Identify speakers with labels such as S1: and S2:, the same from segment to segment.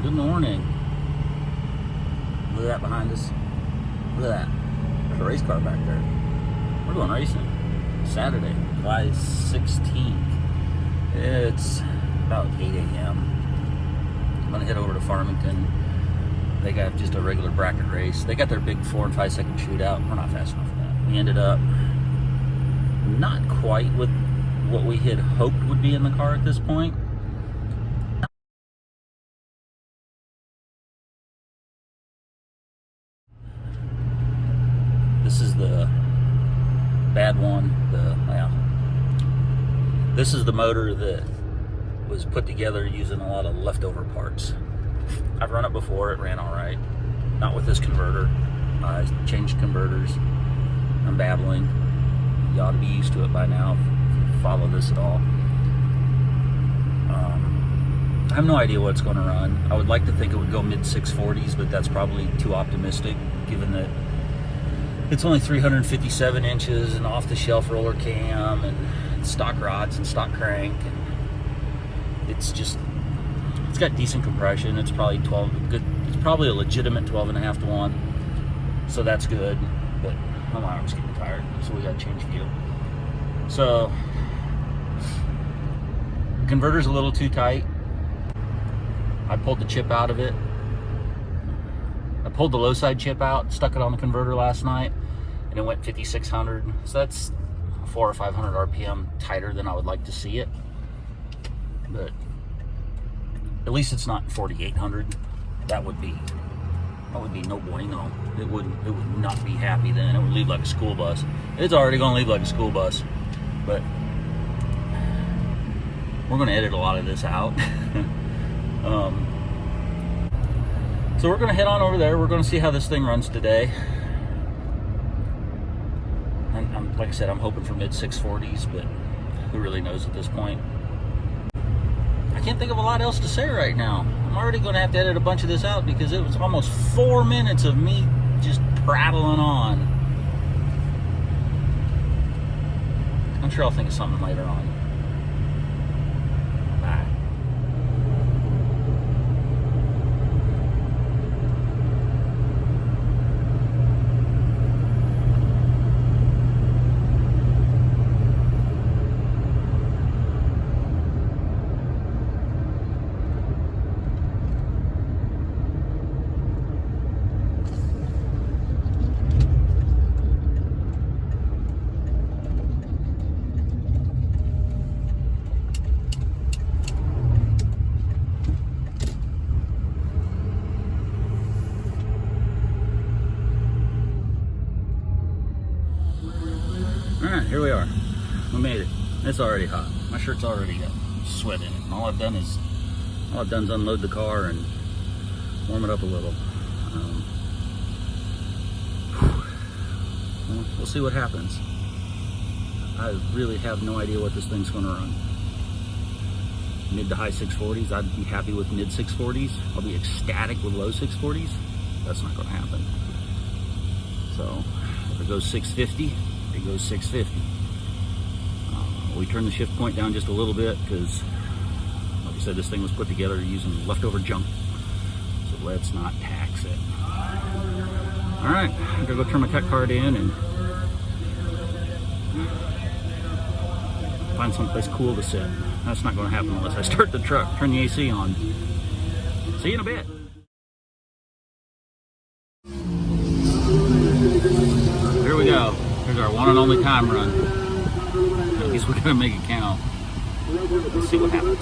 S1: Good morning. Look at that behind us. Look at that. There's a race car back there. We're going racing. Saturday, July 16th. It's about 8 a.m. I'm going to head over to Farmington. They got just a regular bracket race. They got their big 4 and 5 second shootout. We're not fast enough for that. We ended up not quite with what we had hoped would be in the car at this point. This is the bad one. This is the motor that was put together using a lot of leftover parts. I've run it before, it ran all right. Not with this converter. I changed converters. I'm babbling. You ought to be used to it by now if you follow this at all. I have no idea what it's going to run. I would like to think it would go mid 640s, but that's probably too optimistic given that it's only 357 inches and off-the-shelf roller cam and stock rods and stock crank, and it's got decent compression. It's probably 12 good. It's probably a legitimate 12.5 to 1, so that's good. But my arm's getting tired, so we got to change fuel. So the converter's a little too tight. I pulled the chip out of it. I pulled the low side chip out, stuck it on the converter last night, and it went 5,600. So that's 400 or 500 RPM tighter than I would like to see it. But at least it's not 4,800. That would be no bueno. It would not be happy then. It would leave like a school bus. It's already going to leave like a school bus. But we're going to edit a lot of this out. So we're going to head on over there. We're going to see how this thing runs today. And like I said, I'm hoping for mid 640s, but who really knows at this point? I can't think of a lot else to say right now. I'm already going to have to edit a bunch of this out because it was almost 4 minutes of me just prattling on. I'm sure I'll think of something later on. Bye. Alright, here we are. We made it. It's already hot. My shirt's already got sweat in it. And all I've done is unload the car and warm it up a little. Well, we'll see what happens. I really have no idea what this thing's going to run. Mid to high 640s. I'd be happy with mid 640s. I'll be ecstatic with low 640s. That's not going to happen. So if it goes 650, it goes 650. We turned the shift point down just a little bit because, like I said, this thing was put together using leftover junk. So let's not tax it. All right, I'm gonna go turn my cut card in and find someplace cool to sit. That's not going to happen unless I start the truck, turn the AC on. See you in a bit. Here we go. Here's our one and only time run. At least we're gonna make it count. Let's see what happens.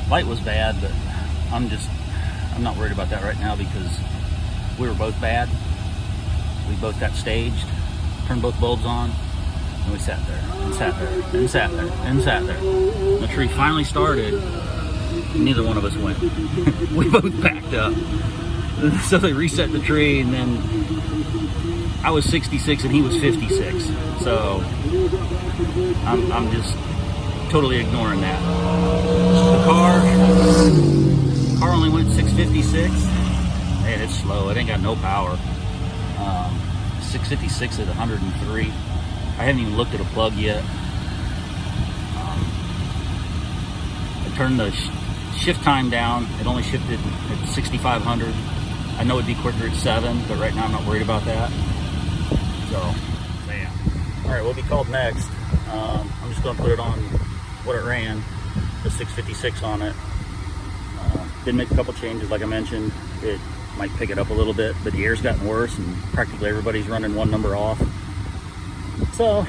S1: Light was bad, but I'm not worried about that right now because we were both bad. We both got staged, turned both bulbs on, and we sat there, and sat there, and sat there, and sat there. The tree finally started, and neither one of us went. We both backed up. So they reset the tree, and then I was 66 and he was 56. So I'm just totally ignoring that. The car only went 656. Man, it's slow. It ain't got no power. 656 at 103. I haven't even looked at a plug yet. I turned the shift time down. It only shifted at 6,500. I know it'd be quicker at 7, but right now I'm not worried about that. So, yeah. All right, we'll be called next. I'm just going to put it on what it ran, the 656 on it. Did make a couple changes, like I mentioned. It might pick it up a little bit, but the air's gotten worse and practically everybody's running one number off. So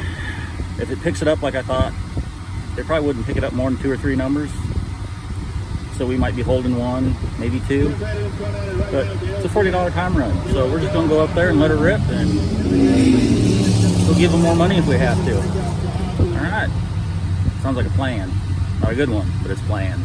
S1: if it picks it up like I thought, it probably wouldn't pick it up more than 2 or 3 numbers. So we might be holding 1, maybe 2, but it's a $40 time run. So we're just gonna go up there and let her rip, and we'll give them more money if we have to. All right, sounds like a plan. Not a good one, but it's planned.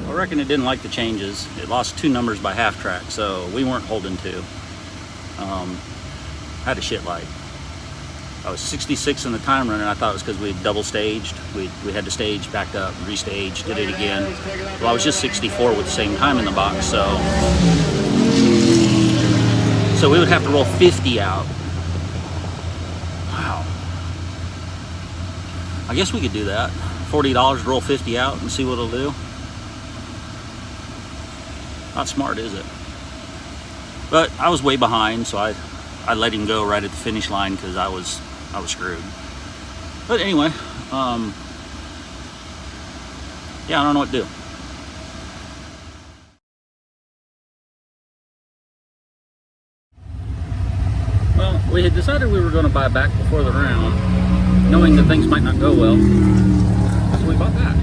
S1: I reckon it didn't like the changes. It lost 2 numbers by half track, so we weren't holding 2. Had a shit light. I was 66 in the time run, and I thought it was because we had double staged. We had to stage, backed up, restaged, did it again. Well, I was just 64 with the same time in the box, so we would have to roll 50 out. Wow. I guess we could do that. $40, roll 50 out and see what it'll do. Not smart, is it? But I was way behind, so I let him go right at the finish line because I was screwed. But anyway, yeah, I don't know what to do. Well, we had decided we were going to buy back before the round, knowing that things might not go well. So we bought back.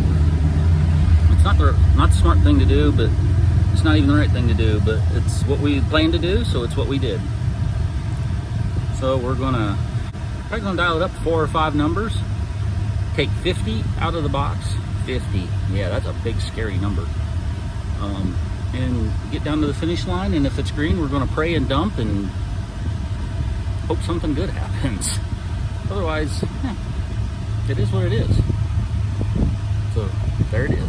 S1: It's not the smart thing to do, but it's not even the right thing to do, but it's what we planned to do, so it's what we did. So we're probably gonna dial it up 4 or 5 numbers, take 50 out of the box. 50, yeah, that's a big scary number. And get down to the finish line, and if it's green, we're gonna pray and dump and hope something good happens. Otherwise, it is what it is. So there it is.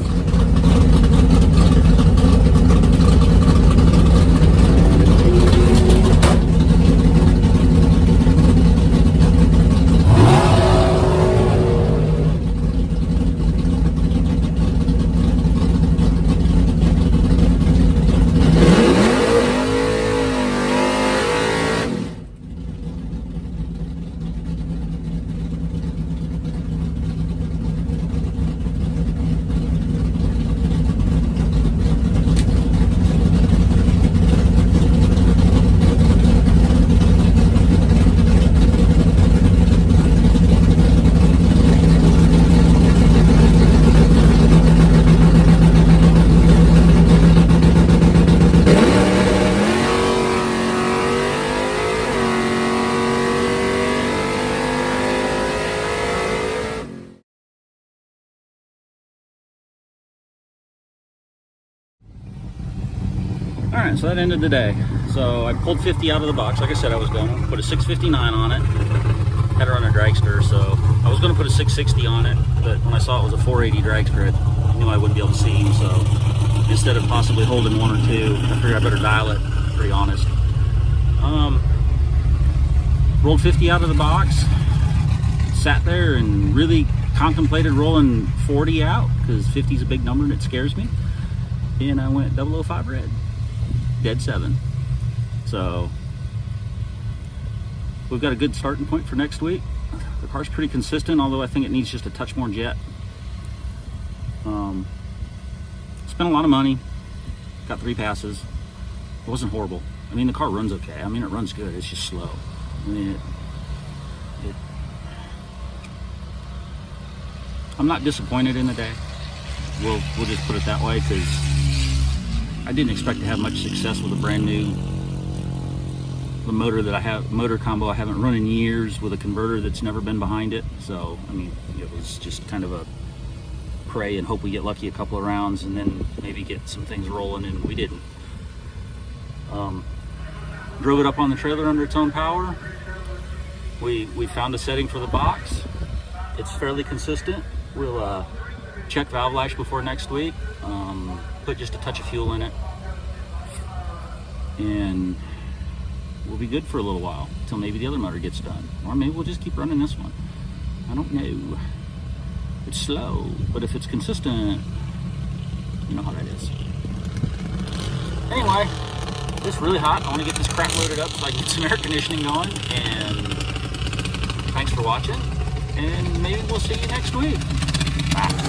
S1: All right, so that ended the day. So I pulled 50 out of the box, like I said I was going to. Put a 659 on it. Had her on a dragster, so I was going to put a 660 on it, but when I saw it was a 480 dragster, I knew I wouldn't be able to see him, so instead of possibly holding one or two, I figured I better dial it, pretty honest. Rolled 50 out of the box, sat there and really contemplated rolling 40 out, because 50 is a big number and it scares me, and I went 005 red. Dead 7. So we've got a good starting point for next week. The car's pretty consistent, although I think it needs just a touch more jet. Spent a lot of money, got 3 passes. It wasn't horrible. I mean, the car runs okay. I mean, it runs good, it's just slow. I mean, I'm not disappointed in the day. We'll just put it that way, because I didn't expect to have much success with a brand new motor combo I haven't run in years, with a converter that's never been behind it. So I mean, it was just kind of a pray and hope we get lucky a couple of rounds and then maybe get some things rolling, and we didn't. Drove it up on the trailer under its own power. We found a setting for the box. It's fairly consistent. We'll check valve lash before next week. Put just a touch of fuel in it, and we'll be good for a little while until maybe the other motor gets done, or maybe we'll just keep running this one. I don't know. It's slow, but if it's consistent, you know how that is. Anyway, it's really hot. I want to get this crap loaded up so I can get some air conditioning going, and thanks for watching, and maybe we'll see you next week. Bye.